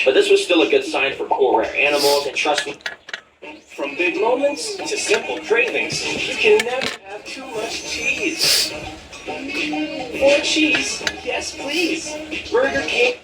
much. But this was still a good sign for cool rare animals, and trust me, from big moments to simple cravings, you can never have too much cheese. More cheese, yes please. Burger King.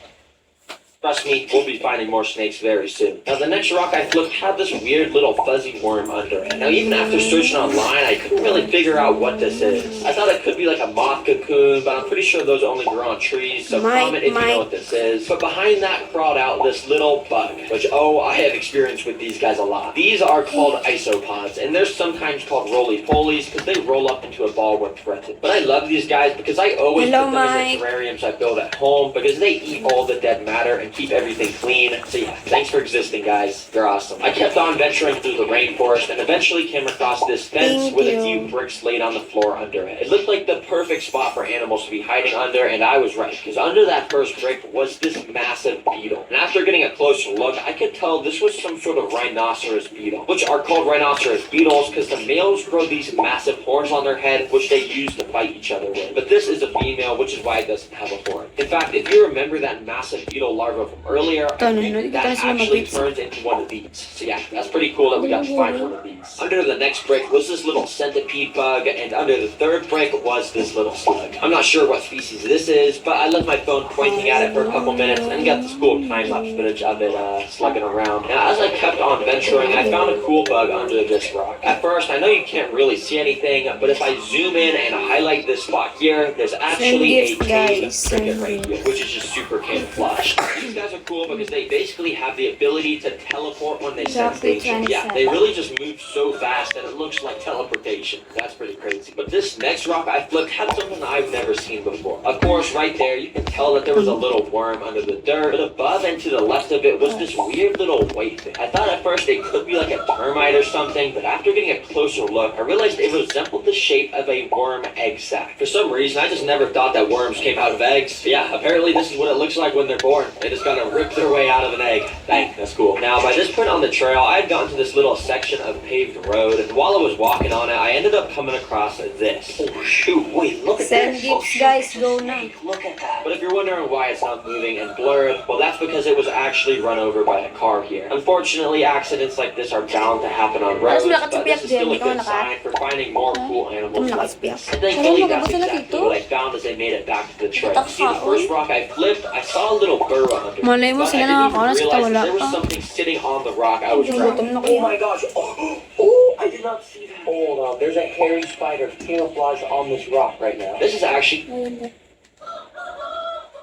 Trust me, we'll be finding more snakes very soon. Now the next rock I flipped had this weird little fuzzy worm under it. Now even after searching online, I couldn't really figure out what this is. I thought it could be like a moth cocoon, but I'm pretty sure those only grow on trees, so comment if you know what this is. But behind that crawled out this little bug, which I have experience with these guys a lot. These are called isopods, and they're sometimes called roly-polies because they roll up into a ball when threatened. But I love these guys because I always put them in the terrariums I build at home because they eat all the dead matter and keep everything clean. So yeah, thanks for existing, guys. They're awesome. I kept on venturing through the rainforest and eventually came across this fence with a few bricks laid on the floor under it. It looked like the perfect spot for animals to be hiding under, and I was right, because under that first brick was this massive beetle. And after getting a closer look, I could tell this was some sort of rhinoceros beetle, which are called rhinoceros beetles because the males grow these massive horns on their head, which they use to fight each other with. But this is a female, which is why it doesn't have a horn. In fact, if you remember that massive beetle larva from earlier, I think that actually turns into one of these. So yeah, that's pretty cool that we got to find one of these. Under the next brick was this little centipede bug, and under the third brick was this little slug. I'm not sure what species this is, but I left my phone pointing at it for a couple minutes and got this cool time-lapse footage of it slugging around. Now as I kept on venturing, I found a cool bug under this rock. At first, I know you can't really see anything, but if I zoom in and highlight this spot here, there's actually a cave cricket right here, which is just super camouflaged. These guys are cool because they basically have the ability to teleport when they sense danger. Yeah, they really just move so fast that it looks like teleportation. That's pretty crazy. But this next rock I flipped had something I've never seen before. Of course, right there, you can tell that there was a little worm under the dirt, but above and to the left of it was this weird little white thing. I thought at first it could be like a termite or something, but after getting a closer look, I realized it resembled the shape of a worm egg sac. For some reason, I just never thought that worms came out of eggs. But yeah, apparently this is what it looks like when they're born. They just gotta rip their way out of an egg. Dang, that's cool. Now, by this point on the trail, I had gotten to this little section of paved road, and while I was walking on it, I ended up coming across this. Oh shoot, wait, look at this. Oh, guys, go now. Look at that. But if you're wondering why it's not moving and blurred, well, that's because it was actually run over by a car here. Unfortunately, accidents like this are bound to happen on roads, but this is still a good sign for finding more cool animals like this. And thankfully, that's exactly what I found as I made it back to the trail. See, the first rock I flipped, I saw a little burrow under it. But I didn't even realize that there was something sitting on the rock I was grabbing. Oh my gosh. Oh, I did not see that. Hold on, there's a hairy spider camouflage on this rock right now. This is actually...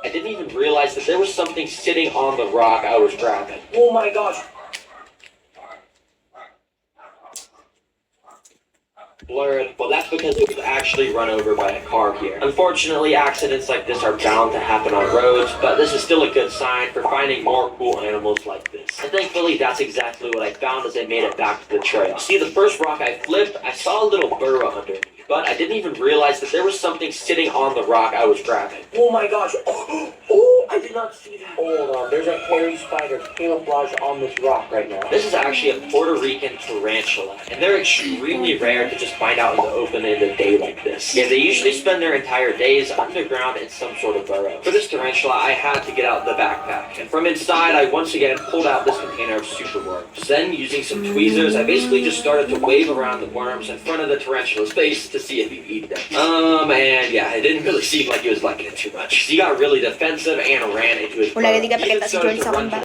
I didn't even realize that there was something sitting on the rock I was grabbing. Oh my gosh. Blurred. Well, that's because it was actually run over by a car here. Unfortunately, accidents like this are bound to happen on roads, but this is still a good sign for finding more cool animals like this. And thankfully, that's exactly what I found as I made it back to the trail. See, the first rock I flipped, I saw a little burrow underneath, but I didn't even realize that there was something sitting on the rock I was grabbing. Oh my gosh. Oh, I did not see that. Hold on, there's a hairy spider camouflage on this rock right now. This is actually a Puerto Rican tarantula, and they're extremely rare to just find out in the open in a day like this. Yeah, they usually spend their entire days underground in some sort of burrow. For this tarantula, I had to get out the backpack, and from inside, I once again pulled out this container of super worms. Then, using some tweezers, I basically just started to wave around the worms in front of the tarantula's face to see if he'd eat them. And yeah, it didn't really seem like he was liking it too much. He got really defensive and ran into his burrow. He even started to run to